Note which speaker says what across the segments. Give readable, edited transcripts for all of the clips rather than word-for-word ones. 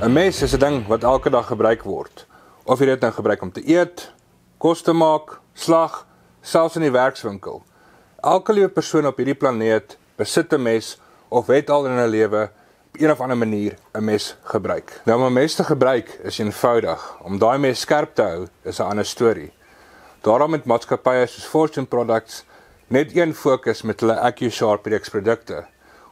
Speaker 1: Een mes is 'n ding wat elke dag gebruik word. Of jy dit nou gebruik om te eet, kos te maak, slag, selfs in die werkswinkel. Elke liewe persoon op hierdie planeet besit 'n mes of het al in hulle lewe op een of ander manier 'n mes gebruik. Nou om 'n mes te gebruik is eenvoudig. Om daai mes skerp te hou is 'n ander storie. Daarom het maatskappye soos Fortune Products net een fokus met hulle AccuSharp reeks produkte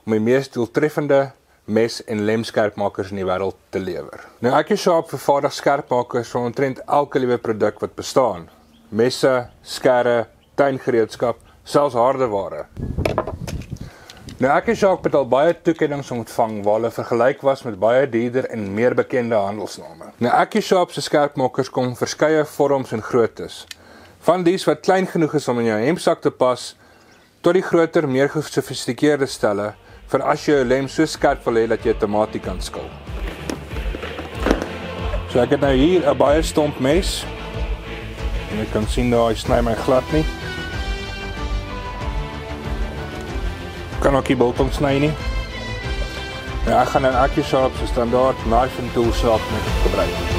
Speaker 1: om die mees doeltreffende mes- en lemskerpmakers in die wêreld te lewer. Nou AccuSharp vervaardig skerpmakers van omtrent elke liewe produk wat bestaan. Messe, skerre, tuingereedskap, selfs hardeware. Nou AccuSharp het al baie toekennings ontvang waar hulle vergelyk was met baie duurder en meer bekende handelsname. Nou AccuSharp se skerpmakers kom in verskeie vorms en groottes. Van dies wat klein genoeg is om in jou hemsak te pas, tot die groter, meer gesofistikeerde stelle vir as jy jou lem so skerp wil hê dat jy 'n tamatie kan skil. So ek het nou hier 'n baie stomp mes. En jy kan sien daar, hy sny my glad nie. Kan ook nie biltong sny nie. Nou ek gaan nou AccuSharp se standaard knife and tool sharpener gebruik.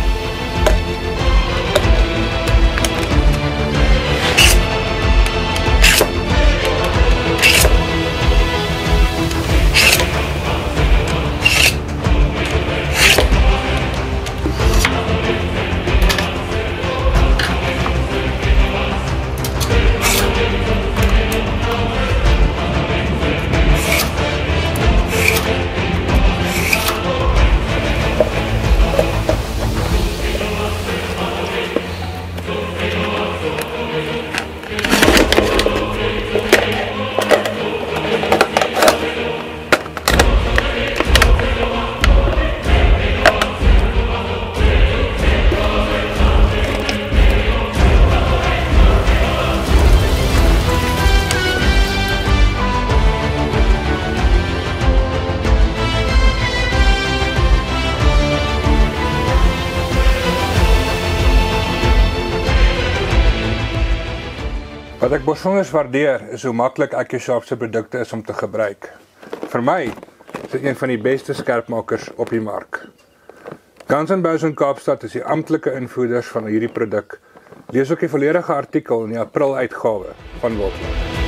Speaker 1: Wat ek besonder waardeer is hoe maklik AccuSharp se produkte is om te gebruik. Vir my is dit een van die beste skerpmakers op die mark. Guns & Bose in Kaapstad is die amptelike invoerders van hierdie produk. Lees ook die volledige artikel in die April uitgawe van Wolfland.